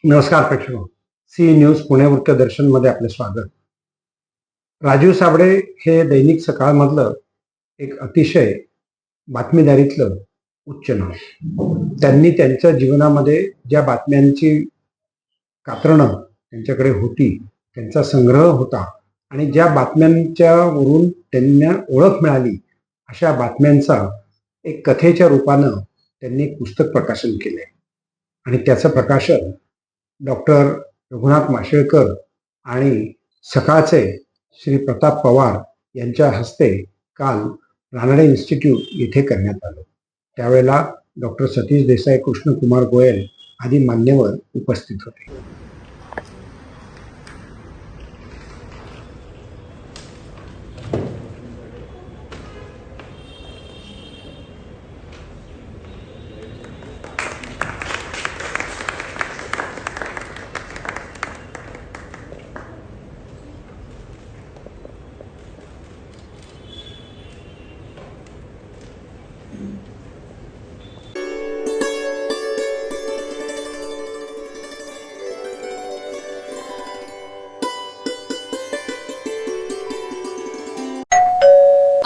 नमस्कार प्रेक्षक. C news Pune वृत्तदर्शनमध्ये आपले स्वागत. राजीव साबळे हे दैनिक सकाळमधलं एक अतिशय बातमीदारीतलं उच्च नाव. त्यांनी त्यांच्या जीवनामध्ये ज्या बातम्यांची कात्रणं त्यांच्याकडे होती, त्यांचा संग्रह होता आणि ज्या बातम्यांच्या वरून त्यांना ओळख मिळाली, अशा बातम्यांचा एक कथेच्या रूपानं त्यांनी एक पुस्तक प्रकाशन केले आणि त्याचं प्रकाशन डॉक्टर रघुनाथ माशेलकर आणि सकाळचे श्री प्रताप पवार यांच्या हस्ते काल रानडे इन्स्टिट्यूट येथे करण्यात आलं. त्यावेळेला डॉक्टर सतीश देसाई, कृष्णकुमार गोयल आदी मान्यवर उपस्थित होते.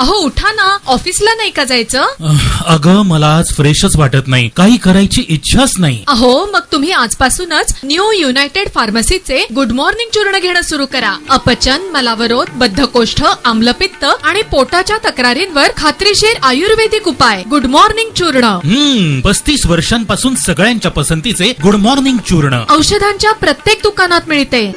अहो उठा ना, ऑफिसला नाही का जायचं? अगं मला आज फ्रेशच वाटत नाही, काही करायची इच्छाच नाही. अहो मग तुम्ही आजपासूनच न्यू युनायटेड फार्मसीचे गुड मॉर्निंग चूर्ण घेणं सुरू करा. अपचन, मलावरोध, बद्धकोष्ठ, आम्लपित्त आणि पोटाच्या तक्रारींवर खात्रीशीर आयुर्वेदिक उपाय. गुड मॉर्निंग चूर्ण. 35 वर्षांपासून सगळ्यांच्या पसंतीचे गुड मॉर्निंग चूर्ण औषधांच्या प्रत्येक दुकानात मिळते.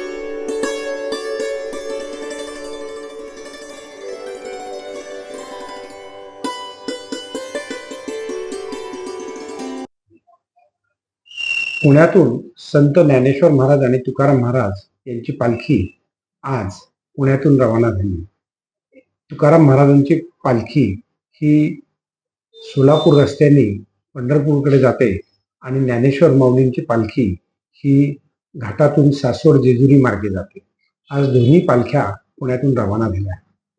पुण्यातून संत ज्ञानेश्वर महाराज आणि तुकाराम महाराज यांची पालखी आज पुण्यातून रवाना झाली. तुकाराम महाराजांची पालखी ही सोलापूर रस्त्याने पंढरपूरकडे जाते आणि ज्ञानेश्वर माऊलींची पालखी ही घाटातून सासवड जेजुरी मार्गे जाते. आज दोन्ही पालख्या पुण्यातून रवाना झाल्या,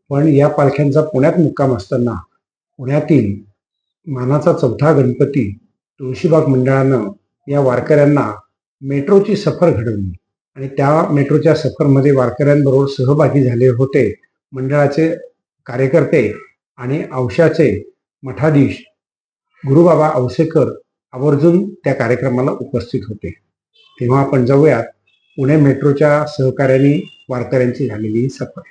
पण या पालख्यांचा पुण्यात मुक्काम असताना पुण्यातील मानाचा चौथा गणपती तुळशीबाग मंडळानं या वारकऱ्यांना मेट्रोची सफर घडवली आणि त्या मेट्रोच्या सफरमध्ये वारकऱ्यांबरोबर सहभागी झाले होते मंडळाचे कार्यकर्ते आणि औशाचे मठाधीश गुरुबाबा औसेकर आवर्जून त्या कार्यक्रमाला उपस्थित होते. तेव्हा आपण जाऊयात पुणे मेट्रोच्या सहकार्याने वारकऱ्यांची झालेली ही सफर.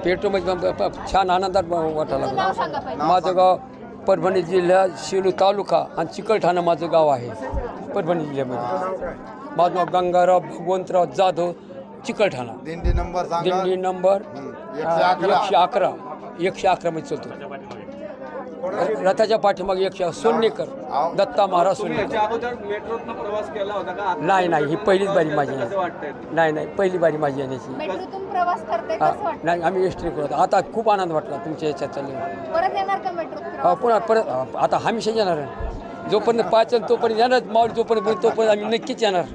पेट्रोलमध्ये छान आनंदात वाटायला लागला. माझं गाव परभणी जिल्हा सेलू तालुका आणि चिकलठाणा माझं गाव आहे. परभणी जिल्ह्यामध्ये माझं नाव गंगाराव भगवंतराव जाधव, चिकलठाणा. दिंडी नंबर 111 मध्ये चलतो. रथाच्या पाठीमागे 100 सोन्नेकर, दत्ता महाराज सोन्नेकर. नाही ही पहिलीच बारी माझी. नाही पहिली बारी माझी येण्याची. नाही आम्ही एसटी करतो. आता खूप आनंद वाटला तुमच्या याच्यात चालले. पुन्हा परत आता हमेशा येणार आहे. जोपर्यंत पाचन तोपर्यंत येणार. माऊली जोपर्यंत बोल तोपर्यंत आम्ही नक्कीच येणार.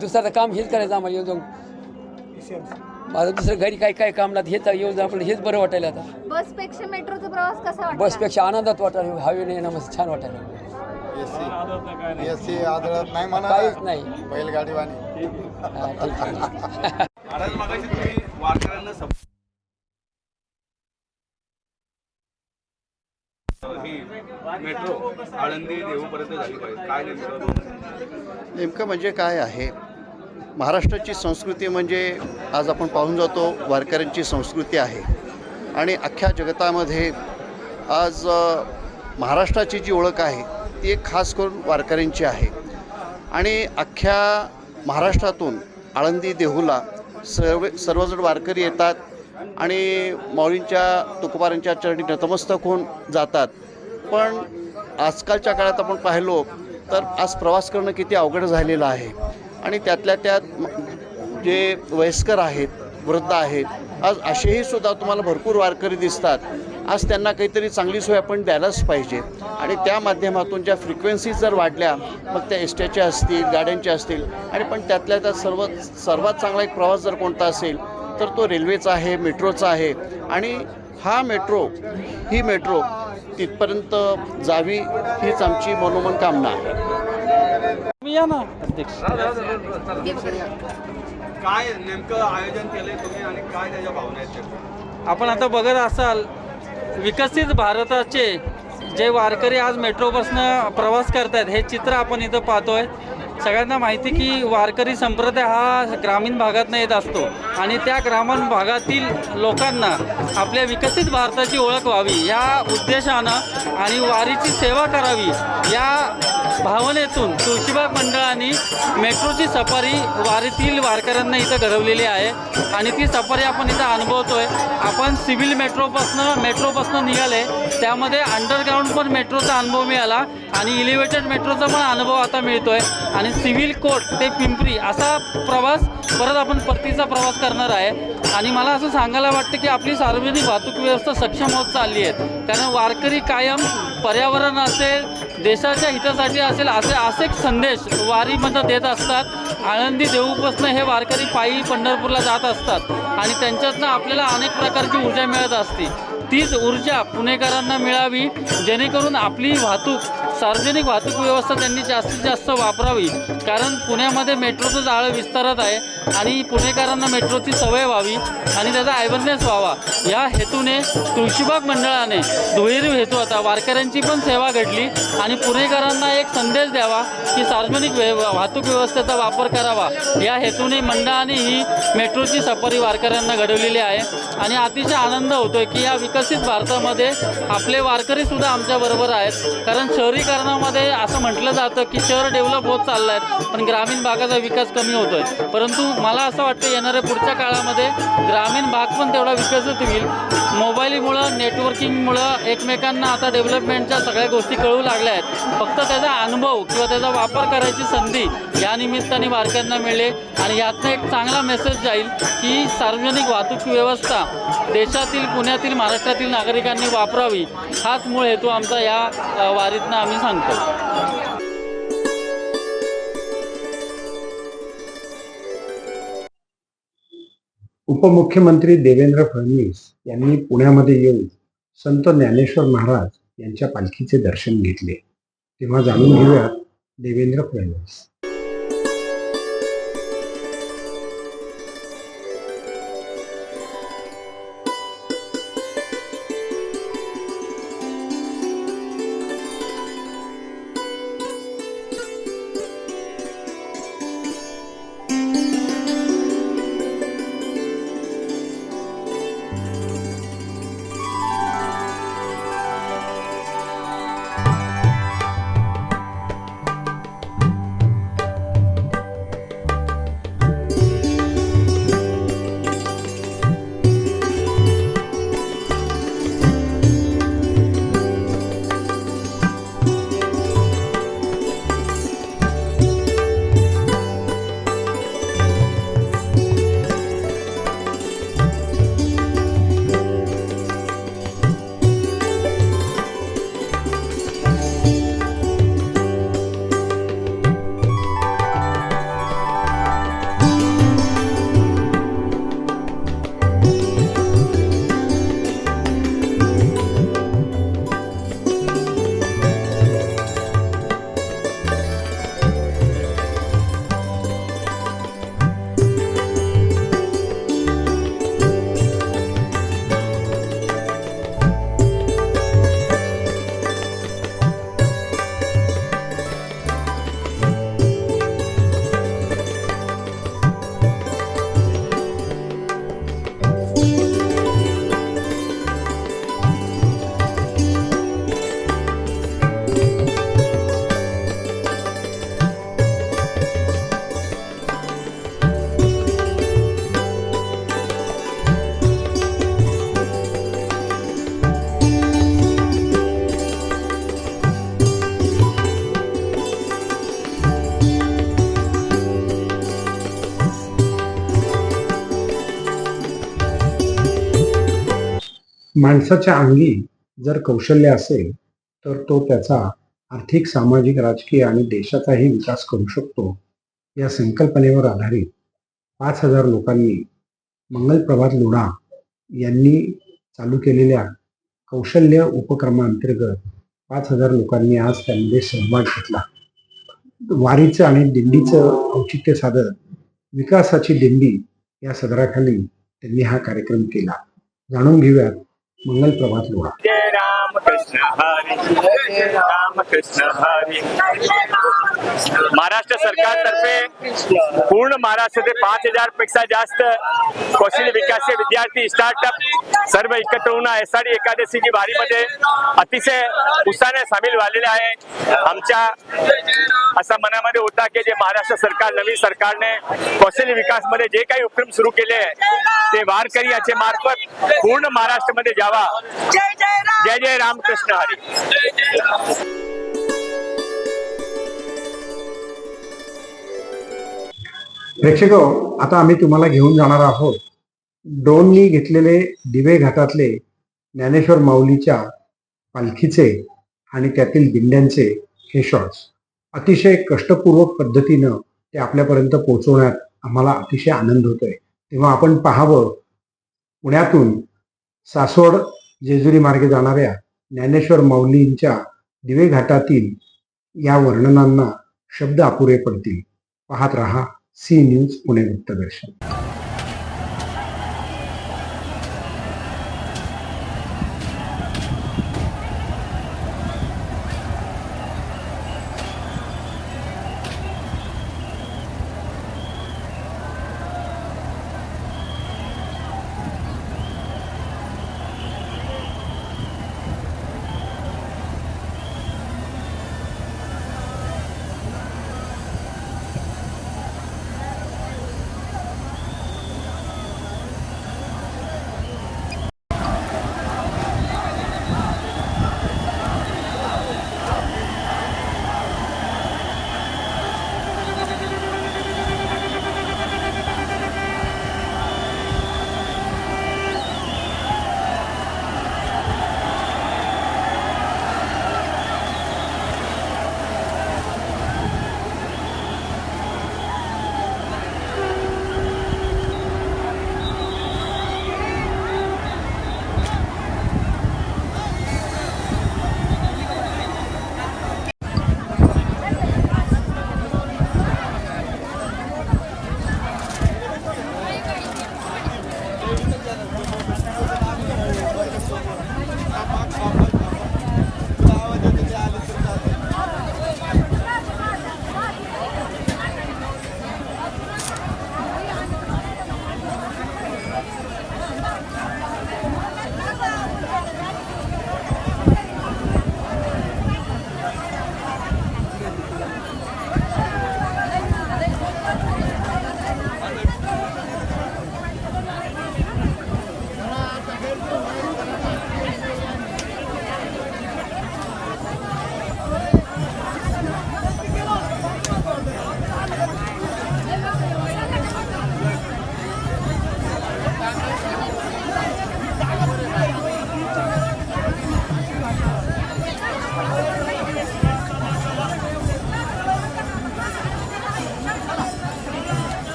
दुसरं काम हेच करायचं आम्हाला. येऊन माझं दुसरं घरी काय काम लागत हेच येऊन आपलं हेच बरं वाटायला. आता बसपेक्षा मेट्रोचा प्रवास कसा वाटतो? बसपेक्षा आनंदात वाटायला. हवेने येणं मस्त छान वाटायला. एसी आदळत नाही म्हणा, काहीच नाही. बैलगाडीवाणी. ठीक आहे. मेट्रो आळंदी देहूपर्यंत झाली पाहिजे. काय नेमकं म्हणजे काय आहे, महाराष्ट्राची संस्कृती म्हणजे आज आपण पाहून जातो वारकऱ्यांची संस्कृती आहे आणि अख्ख्या जगतामध्ये आज महाराष्ट्राची जी ओळख आहे ती एक खास करून वारकऱ्यांची आहे. आणि अख्ख्या महाराष्ट्रातून आळंदी देहूला सर्वजण वारकरी येतात आणि माऊलींच्या तुकोबारांच्या चरणी नतमस्तक होऊन जातात. पण आजकालच्या काळात आपण पाहिलो तर आज प्रवास करणं किती अवघड झालेलं आहे आणि त्यातल्या त्यात जे वयस्कर आहेत, वृद्ध आहेत, आज असेही सुद्धा तुम्हाला भरपूर वारकरी दिसतात. आज त्यांना काहीतरी चांगली सोय आपण द्यायलाच पाहिजे आणि त्या माध्यमातून ज्या फ्रिक्वेन्सीज जर वाढल्या, मग त्या एसट्याच्या असतील, गाड्यांच्या असतील, आणि पण त्यातल्या त्यात सर्वात चांगला एक प्रवास जर कोणता असेल तर तो रेल्वेचा आहे, मेट्रोचा आहे. आणि ही मेट्रो तिथपर्यंत जावी हीच आमची मनोमन कामना आहे. मी या ना अध्यक्ष. काय नेमकं आयोजन केलंय तुम्ही आणि काय त्याच्या भावना आहेत त्याच्या? आपण आता बघत असाल विकसित भारताचे जे वारकरी आज मेट्रो बसनं प्रवास करतायत हे चित्र आपण इथं पाहतोय. सगळ्यांना माहिती की वारकरी संप्रदाय हा ग्रामीण भागातनं येत असतो आणि त्या ग्रामीण भागातील लोकांना आपल्या विकसित भारताची ओळख व्हावी या उद्देशानं आणि वारीची सेवा करावी या भावनेतून तुळशीबाग मंडळाने मेट्रोची सफारी वारीतील वारकऱ्यांना इथं घडवलेली आहे आणि ती सफारी आपण इथं अनुभवतोय. आपण सिव्हिल मेट्रोपासनं निघाले, त्यामध्ये अंडरग्राऊंड पण मेट्रोचा अनुभव मिळाला आणि इलिव्हेटेड मेट्रोचा पण अनुभव आता मिळतोय आणि सिव्हिल कोर्ट ते पिंपरी असा प्रवास परत आपण परतीचा प्रवास करणार आहे. आणि मला असं सांगायला वाटतं की आपली सार्वजनिक वाहतूक व्यवस्था सक्षम होत चालली आहे, कारण वारकरी कायम पर्यावरण असेल, देशाच्या हितासाठी असेल असे संदेश वारीमध्ये देत असतात. आळंदी देऊपासून हे वारकरी पायी पंढरपूरला जात असतात आणि त्यांच्यातनं आपल्याला अनेक प्रकारची ऊर्जा मिळत असते. तीच ऊर्जा पुणेकरांना मिळावी जेणेकरून आपली सार्वजनिक वाहतूक व्यवस्था त्यांनी जास्तीत जास्त वापरावी, कारण पुण्यामध्ये मेट्रोचं जाळं विस्तारत आहे आणि पुणेकरांना मेट्रोची सवय व्हावी आणि त्याचा अवेअरनेस व्हावा या हेतूने तुळशीबाग मंडळाने दुहेरी हेतू आता वारकऱ्यांची पण सेवा घडली आणि पुणेकरांना एक संदेश द्यावा की सार्वजनिक वाहतूक व्यवस्थेचा वापर करावा या हेतूने मंडळाने ही मेट्रोची सफारी वारकऱ्यांना घडवलेली आहे. आणि अतिशय आनंद होतोय की या विकसित भारतामध्ये आपले वारकरीसुद्धा आमच्याबरोबर आहेत, कारण शहरीकरणामध्ये असं म्हटलं जातं की शहर डेव्हलप होत चाललं आहे पण ग्रामीण भागाचा विकास कमी होतोय. परंतु मला असं वाटतं येणाऱ्या पुढच्या काळामध्ये ग्रामीण भाग पण तेवढा विकसित होईल. मोबाईलमुळं नेटवर्किंगमुळं एकमेकांना आता डेव्हलपमेंटच्या सगळ्या गोष्टी कळू लागल्या आहेत. फक्त त्याचा अनुभव किंवा त्याचा वापर करायची संधी या निमित्ताने वारकऱ्यांना मिळेल आणि यातनं एक चांगला मेसेज जाईल की सार्वजनिक वाहतूक व्यवस्था देशातील, पुण्यातील, महाराष्ट्रातील नागरिकांनी वापरावी. हाच मूळ हेतू आमचा या वारीतनं आम्ही सांगतो. उपमुख्यमंत्री देवेंद्र फडणवीस यांनी पुण्यामध्ये येऊन संत ज्ञानेश्वर महाराज यांच्या पालखीचे दर्शन घेतले. तेव्हा जाणून घेऊयात देवेंद्र फडणवीस. माणसाच्या अंगी जर कौशल्य असेल तर तो त्याचा आर्थिक, सामाजिक, राजकीय आणि देशाचाही विकास करू शकतो. या संकल्पनेवर आधारित 5,000 लोकांनी मंगलप्रभात लोढा यांनी चालू केलेल्या कौशल्य उपक्रमांतर्गत 5,000 लोकांनी आज त्यामध्ये सहभाग घेतला. वारीचं आणि दिंडीचं औचित्य साधत विकासाची दिंडी या सदराखाली त्यांनी हा कार्यक्रम केला. जाणून घेऊयात मंगल प्रभात लोढा. जय राम कृष्ण हरी, जय राम कृष्ण हरी. महाराष्ट्र सरकारतर्फे पूर्ण महाराष्ट्राचे 5,000 पेक्षा जास्त कौशल्य विकास विद्यार्थी स्टार्टअप सर्व एकत्र होऊन आषाढी एकादशीची वारीमध्ये अतिशय उत्साहाने सामील झालेले आहे. आमच्या असा मनामध्ये होता की जे महाराष्ट्र सरकार नवीन सरकारने कौशल्य विकास मध्ये जे काही उपक्रम सुरू केले ते वारकरी याचे मार्फत पूर्ण महाराष्ट्रामध्ये जावा. जय जय राम कृष्ण हरी. प्रेक्षको, आता आम्ही तुम्हाला घेऊन जाणार आहोत ड्रोननी घेतलेले दिवे घाटातले ज्ञानेश्वर माऊलीच्या पालखीचे आणि त्यातील दिंड्यांचे हे शॉट्स. अतिशय कष्टपूर्वक पद्धतीनं ते आपल्यापर्यंत पोहोचवण्यात आम्हाला अतिशय आनंद होतोय. तेव्हा आपण पाहावं पुण्यातून सासवड जेजुरी मार्गे जाणाऱ्या ज्ञानेश्वर माऊलींच्या दिवे घाटातील या वर्णनांना शब्द अपुरे पडतील. पाहत रहा सी न्यूज पुणे वृत्तदर्शन.